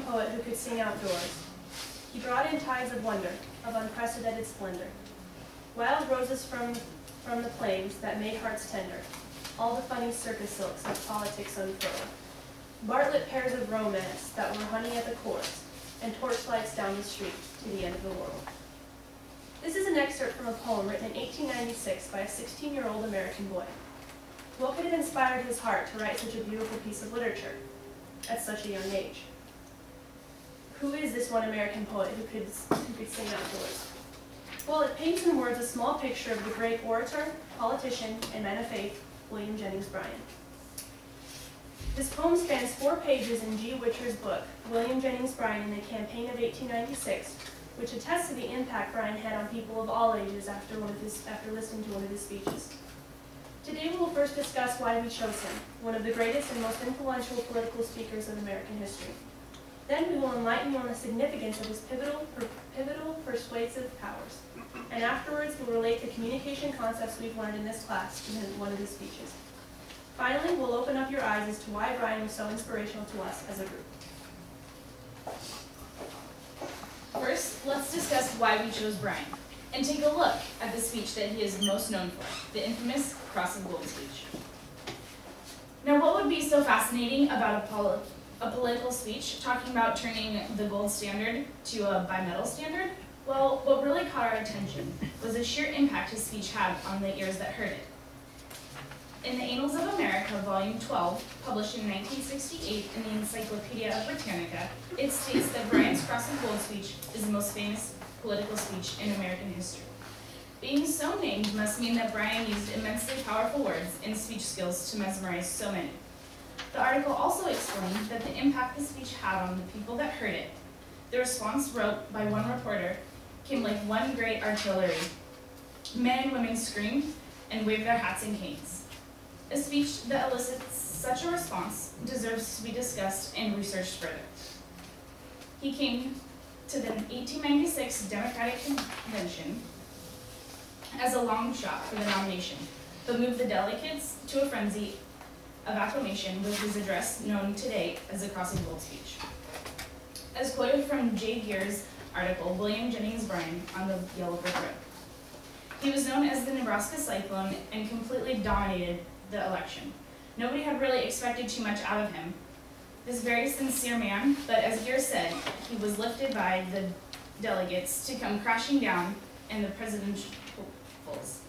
poet who could sing outdoors. He brought in tides of wonder, of unprecedented splendor. Wild roses from the plains that made hearts tender, all the funny circus silks of politics unfurled. Bartlett pairs of romance that were honey at the course, and torchlights down the street to the end of the world. This is an excerpt from a poem written in 1896 by a 16-year-old American boy. What could have inspired his heart to write such a beautiful piece of literature at such a young age? Who is this one American poet who could sing outdoors? Well, it paints in words a small picture of the great orator, politician, and man of faith, William Jennings Bryan. This poem spans 4 pages in G. Witcher's book, William Jennings Bryan in the Campaign of 1896, which attests to the impact Bryan had on people of all ages after listening to one of his speeches. Today we will first discuss why we chose him, one of the greatest and most influential political speakers of American history. Then we will enlighten you on the significance of his pivotal persuasive powers. And afterwards we'll relate the communication concepts we've learned in this class to one of his speeches. Finally, we'll open up your eyes as to why Bryan was so inspirational to us as a group. First, let's discuss why we chose Bryan, and take a look at the speech that he is most known for, the infamous Cross of Gold speech. Now, what would be so fascinating about a political speech talking about turning the gold standard to a bimetal standard? Well, what really caught our attention was the sheer impact his speech had on the ears that heard it. In the Annals of America, Volume 12, published in 1968 in the Encyclopedia of Britannica, it states that Bryan's Cross of Gold speech is the most famous political speech in American history. Being so named must mean that Bryan used immensely powerful words and speech skills to mesmerize so many. The article also explained that the impact the speech had on the people that heard it. The response wrote by one reporter came like one great artillery. Men and women screamed and waved their hats and canes. A speech that elicits such a response deserves to be discussed and researched further. He came to the 1896 Democratic Convention as a long shot for the nomination, but moved the delegates to a frenzy of acclamation with his address known today as the Cross of Gold speech. As quoted from J. Gear's article, William Jennings Bryan on the Yellow Brick Road. He was known as the Nebraska Cyclone and completely dominated the election. Nobody had really expected too much out of him. This very sincere man, but as Gear said, he was lifted by the delegates to come crashing down in the presidential polls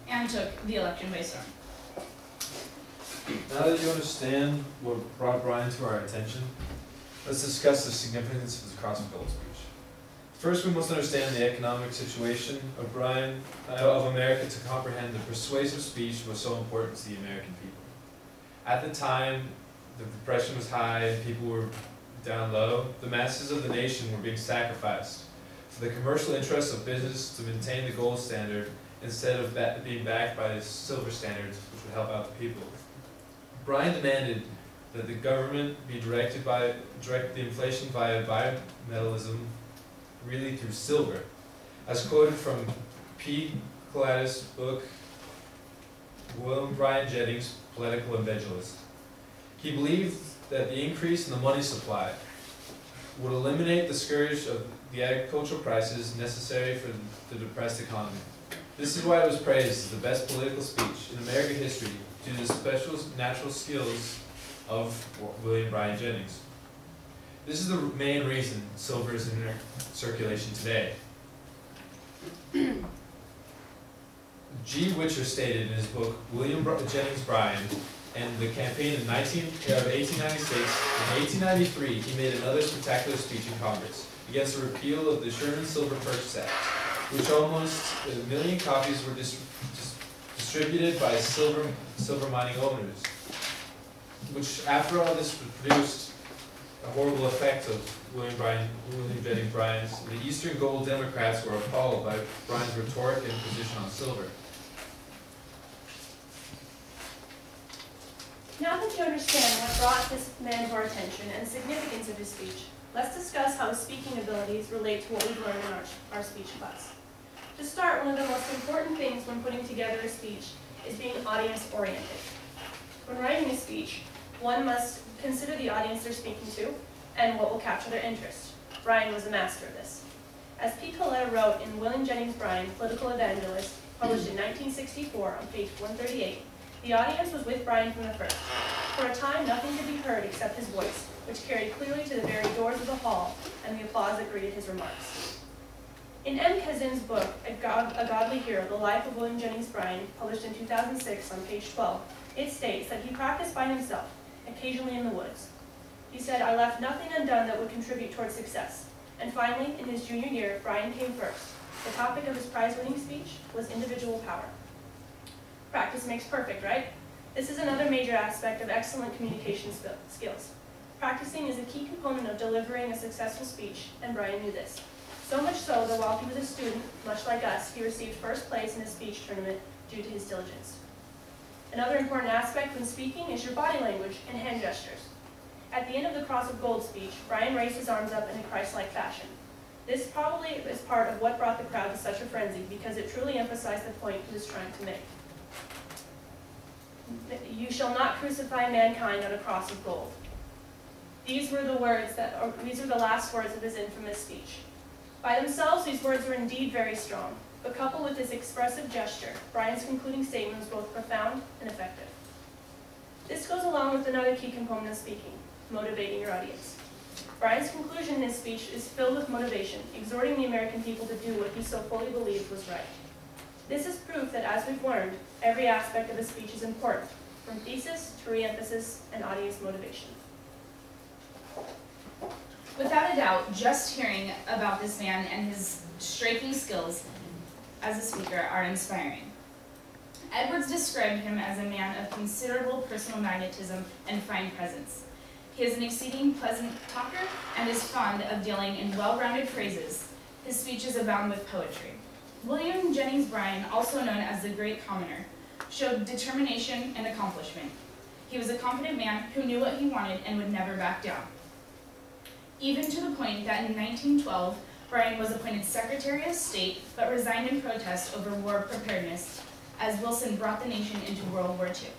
and took the election by storm. Now that you understand what brought Bryan to our attention, let's discuss the significance of the Cross of Gold speech. First, we must understand the economic situation of America to comprehend the persuasive speech was so important to the American people. At the time, the depression was high and people were down low. The masses of the nation were being sacrificed for the commercial interests of business to maintain the gold standard instead of being backed by the silver standards, which would help out the people. Bryan demanded that the government be direct the inflation via bimetallism, really through silver. As quoted from P. Colatis' book, William Bryan Jennings, Political Evangelist. He believed that the increase in the money supply would eliminate the scourge of the agricultural prices necessary for the depressed economy. This is why it was praised as the best political speech in American history due to the special natural skills of William Bryan Jennings. This is the main reason silver is in circulation today. G. Witcher stated in his book, William Jennings Bryan, and the campaign of 1896 and 1893, he made another spectacular speech in Congress against the repeal of the Sherman Silver Purchase Act, which almost 1 million copies were distributed by silver mining owners, which after all this produced a horrible effect of William Jennings Bryan's. The Eastern Gold Democrats were appalled by Bryan's rhetoric and position on silver. Now that you understand what brought this man to our attention and the significance of his speech, let's discuss how his speaking abilities relate to what we've learned in our speech class. To start, one of the most important things when putting together a speech is being audience-oriented. When writing a speech, one must consider the audience they're speaking to, and what will capture their interest. Bryan was a master of this. As P. Coletta wrote in William Jennings Bryan, Political Evangelist, published in 1964 on page 138, the audience was with Bryan from the first. For a time, nothing could be heard except his voice, which carried clearly to the very doors of the hall, and the applause that greeted his remarks. In M. Kazin's book, A Godly Hero, The Life of William Jennings Bryan, published in 2006 on page 12, it states that he practiced by himself, occasionally in the woods. He said, "I left nothing undone that would contribute towards success." And finally, in his junior year, Bryan came first. The topic of his prize-winning speech was individual power. Practice makes perfect, right? This is another major aspect of excellent communication skills. Practicing is a key component of delivering a successful speech, and Bryan knew this. So much so that while he was a student, much like us, he received first place in a speech tournament due to his diligence. Another important aspect when speaking is your body language and hand gestures. At the end of the Cross of Gold speech, Bryan raised his arms up in a Christ-like fashion. This probably is part of what brought the crowd to such a frenzy, because it truly emphasized the point he was trying to make. "You shall not crucify mankind on a cross of gold." These were the last words of his infamous speech. By themselves, these words were indeed very strong, but coupled with this expressive gesture, Bryan's concluding statement was both profound and effective. This goes along with another key component of speaking, motivating your audience. Bryan's conclusion in his speech is filled with motivation, exhorting the American people to do what he so fully believed was right. This is proof that, as we've learned, every aspect of a speech is important, from thesis to re-emphasis and audience motivation. Without a doubt, just hearing about this man and his striking skills as a speaker are inspiring. Edwards described him as a man of considerable personal magnetism and fine presence. He is an exceeding pleasant talker and is fond of dealing in well-rounded phrases. His speeches abound with poetry. William Jennings Bryan, also known as the Great Commoner, showed determination and accomplishment. He was a confident man who knew what he wanted and would never back down. Even to the point that in 1912, Bryan was appointed Secretary of State, but resigned in protest over war preparedness, as Wilson brought the nation into World War II.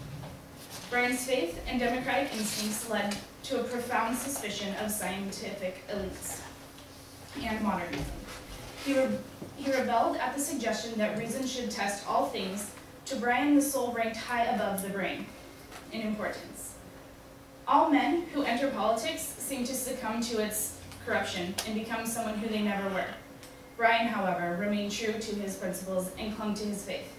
Bryan's faith and democratic instincts led to a profound suspicion of scientific elites and modernism. He rebelled at the suggestion that reason should test all things. To Bryan, the soul ranked high above the brain in importance. All men who enter politics seem to succumb to its corruption and become someone who they never were. Bryan, however, remained true to his principles and clung to his faith,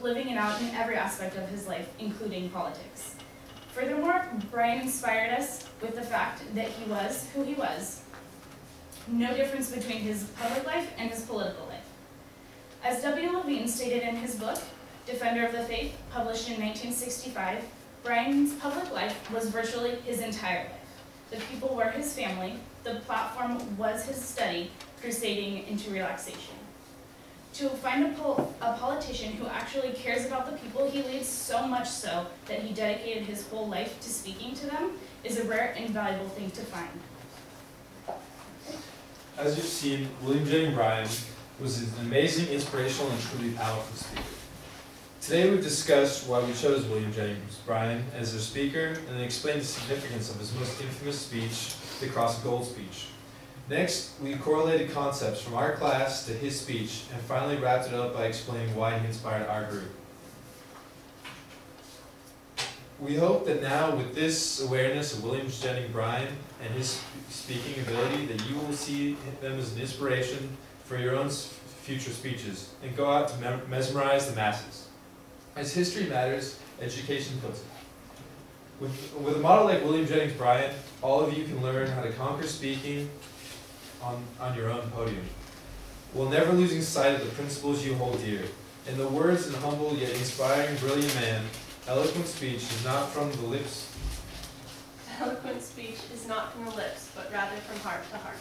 living it out in every aspect of his life, including politics. Furthermore, Bryan inspired us with the fact that he was who he was. No difference between his public life and his political life. As W. Levine stated in his book, Defender of the Faith, published in 1965, Bryan's public life was virtually his entire life. The people were his family, the platform was his study, crusading into relaxation. To find a politician who actually cares about the people he leads so much so that he dedicated his whole life to speaking to them is a rare and valuable thing to find. As you've seen, William Jennings Bryan was an amazing, inspirational, and truly powerful speaker. Today we've discussed why we chose William Jennings Bryan as our speaker, and then explained the significance of his most infamous speech, the Cross of Gold speech. Next, we correlated concepts from our class to his speech, and finally wrapped it up by explaining why he inspired our group. We hope that now, with this awareness of William Jennings Bryan and his speaking ability, that you will see them as an inspiration for your own future speeches, and go out to mesmerize the masses. As history matters, education puts it. With a model like William Jennings Bryan, all of you can learn how to conquer speaking on your own podium, while never losing sight of the principles you hold dear. In the words of a humble yet inspiring, brilliant man, eloquent speech is not from the lips. Eloquent speech is not from the lips, but rather from heart to heart.